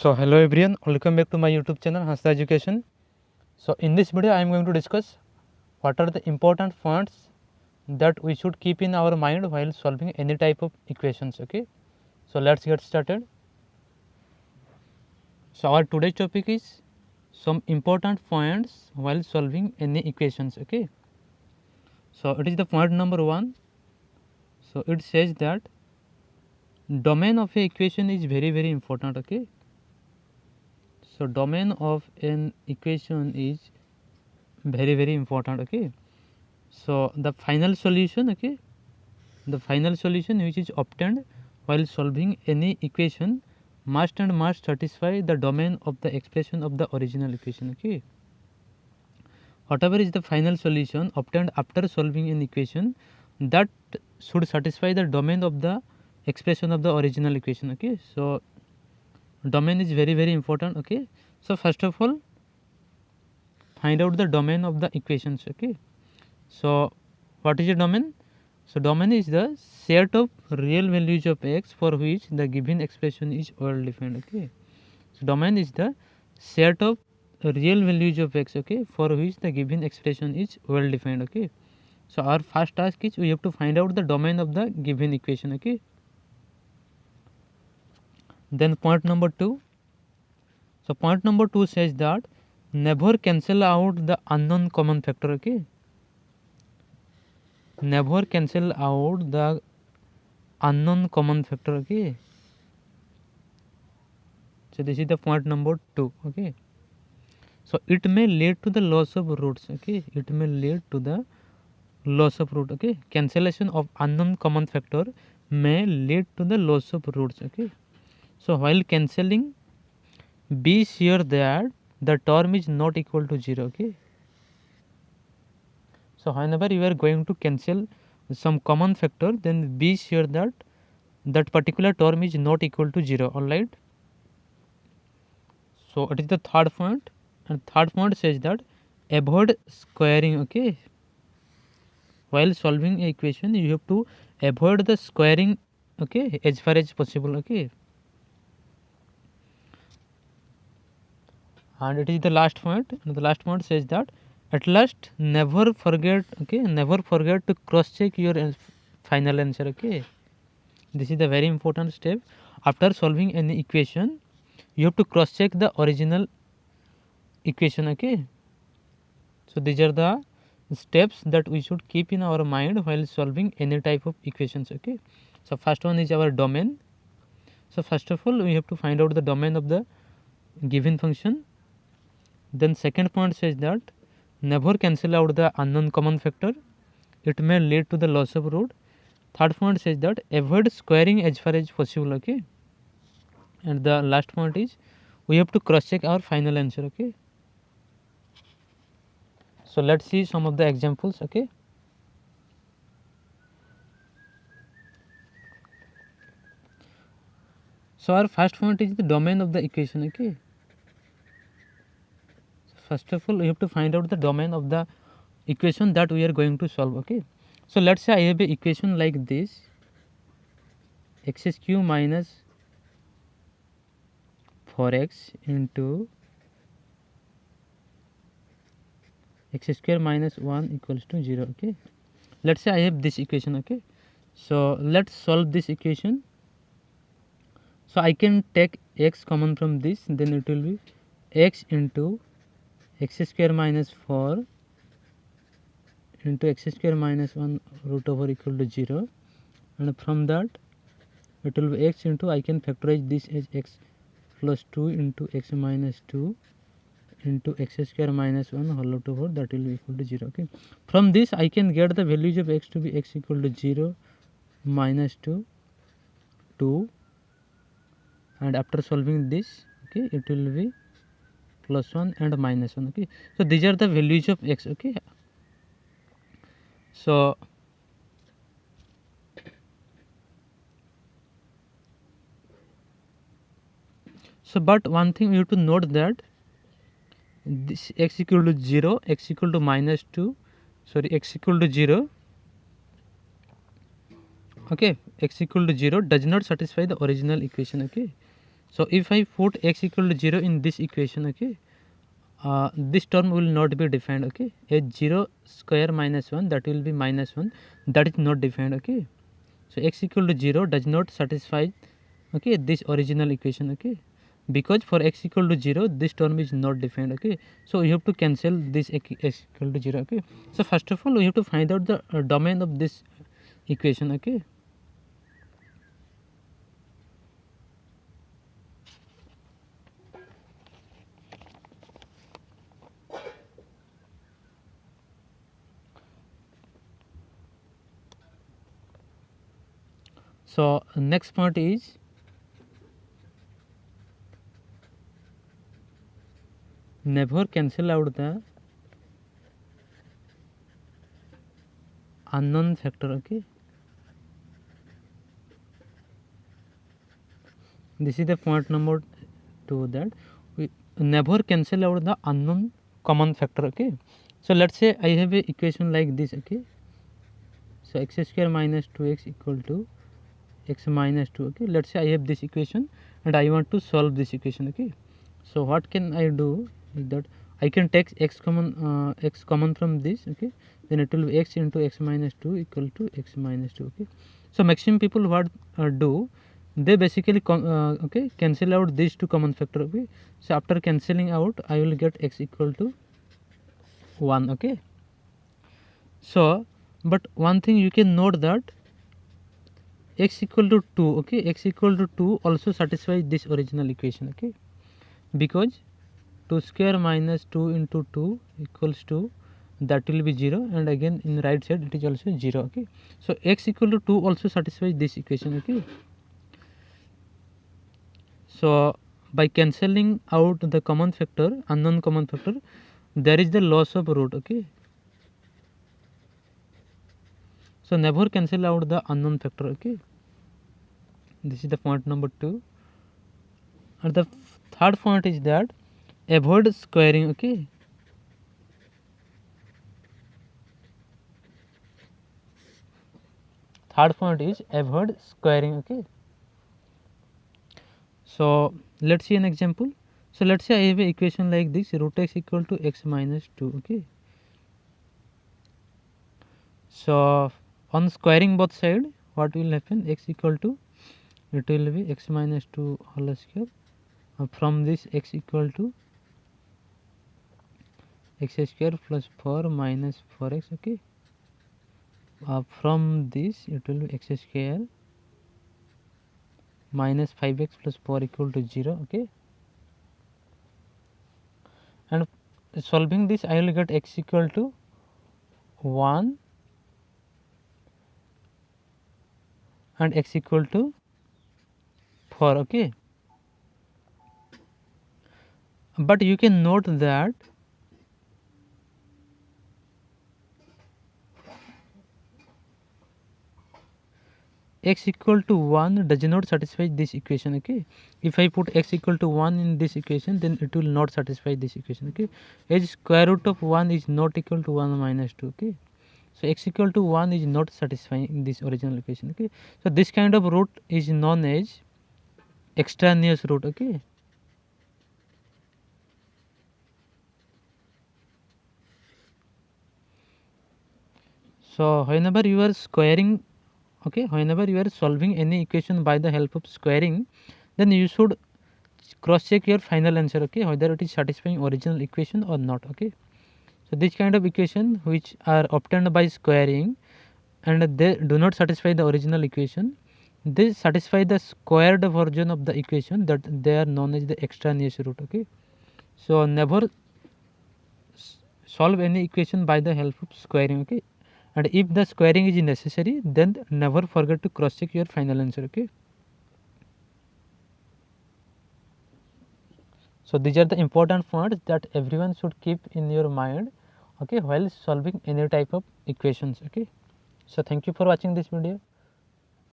So hello everyone, welcome back to my YouTube channel Hasta Education. So in this video I am going to discuss what are the important points that we should keep in our mind while solving any type of equations. Okay, so let's get started. So our today's topic is some important points while solving any equations. Okay, so it is the point number 1. So it says that domain of a equation is very important. Okay, so domain of an equation is very important. Okay, so the final solution, okay, the final solution which is obtained while solving any equation must satisfy the domain of the expression of the original equation. Okay, whatever is the final solution obtained after solving an equation, that should satisfy the domain of the expression of the original equation. Okay, so domain is very important. Okay, so first of all find out the domain of the equations. Okay, so what is a domain? So domain is the set of real values of x for which the given expression is well defined. Okay, so domain is the set of real values of x, okay, for which the given expression is well defined. Okay, so our first task is we have to find out the domain of the given equation. Okay, then point number 2. So point number 2 says that never cancel out the unknown common factor. Okay, never cancel out the unknown common factor. Okay, so this is the point number 2. Okay, so it may lead to the loss of roots. Okay, it may lead to the loss of root. Okay, cancellation of unknown common factor may lead to the loss of roots. Okay, so while cancelling, be sure that the term is not equal to 0. Okay, so whenever you are going to cancel some common factor, then be sure that that particular term is not equal to 0. All right, so it is the third point, and third point says that avoid squaring. Okay, while solving a equation you have to avoid the squaring. Okay, as far as possible. Okay, and it is the last point, and the last point says that at last never forget. Okay, never forget to cross check your final answer. Okay, this is the very important step. After solving any equation you have to cross check the original equation. Okay, so these are the steps that we should keep in our mind while solving any type of equations. Okay, so first one is our domain. So first of all we have to find out the domain of the given function. Then second point says that never cancel out the unknown common factor, it may lead to the loss of root. Third point says that avoid squaring as far as possible. Okay, and the last point is we have to cross check our final answer. Okay, so let's see some of the examples. Okay, so our first point is the domain of the equation. Okay, first of all we have to find out the domain of the equation that we are going to solve. Okay, so let's say I have a equation like this: x cube minus 4x into x square minus 1 equals to 0. Okay, let's say I have this equation. Okay, so let's solve this equation. So I can take x common from this, then it will be x into x square minus 4 into x square minus 1 root over equal to 0, and from that it will be x into, I can factorize this as x plus 2 into x minus 2 into x square minus 1 whole root over, that will be equal to 0. Okay, from this I can get the values of x to be x equal to 0, minus 2, 2, and after solving this, okay, it will be plus 1 and minus 1. Okay, so these are the values of x. Okay, so but one thing you have to note that this x equal to 0, x equal to minus 2, sorry, x equal to 0, okay, x equal to 0 does not satisfy the original equation. Okay, So if I put x equal to 0 in this equation, okay, this term will not be defined, okay. A 0 square minus 1, that will be minus 1, that is not defined, okay. So x equal to 0 does not satisfy, okay, this original equation, okay, because for x equal to 0 this term is not defined, okay. So you have to cancel this x equal to 0, okay. So first of all we have to find out the domain of this equation, okay. So next point is never cancel out the unknown factor, okay. This is the point number 2, that we never cancel out the unknown common factor, okay. So let's say I have a equation like this, okay. So x square minus 2x equal to x minus 2, okay. Let's say I have this equation and I want to solve this equation, okay. So what can I do is that I can take x common from this, okay. Then it will be x into x minus 2 equal to x minus 2, okay. So maximum people what do, they basically okay, cancel out these two common factor, okay. So after cancelling out I will get x equal to 1, okay. So but one thing you can note that x equal to 2, okay, x equal to 2 also satisfies this original equation, okay, because 2 square minus 2 into 2 equals to, that will be 0, and again in right side it is also 0, okay. So x equal to 2 also satisfies this equation, okay. So by cancelling out the common factor, unknown common factor, there is the loss of root, okay. So never cancel out the unknown factor, okay. This is the point number 2. And the third point is that avoid squaring, okay. Third point is avoid squaring, okay. So let's see an example. So let's say I have an equation like this, root x equal to x minus 2, okay. So on squaring both side, what will happen? X equal to, it will be x minus 2 whole square. From this x equal to x square plus 4 minus 4x, okay. From this it will be x square minus 5x plus 4 equal to 0, okay. And solving this I will get x equal to 1 and x equal to 4, okay. But you can note that x equal to 1 does not satisfy this equation, okay. If I put x equal to 1 in this equation, then it will not satisfy this equation, okay. As square root of 1 is not equal to 1 minus 2, okay. So x equal to 1 is not satisfying this original equation, okay. So this kind of root is known as extraneous root, okay. So whenever you are squaring, okay, whenever you are solving any equation by the help of squaring, then you should cross check your final answer, okay, whether it is satisfying original equation or not, okay. So this kind of equation which are obtained by squaring and they do not satisfy the original equation, they satisfy the squared version of the equation, that they are known as the extraneous root, okay. So never solve any equation by the help of squaring, okay. And if the squaring is necessary, then never forget to cross check your final answer, okay. So these are the important points that everyone should keep in your mind, okay, while solving any type of equations, okay. So thank you for watching this video.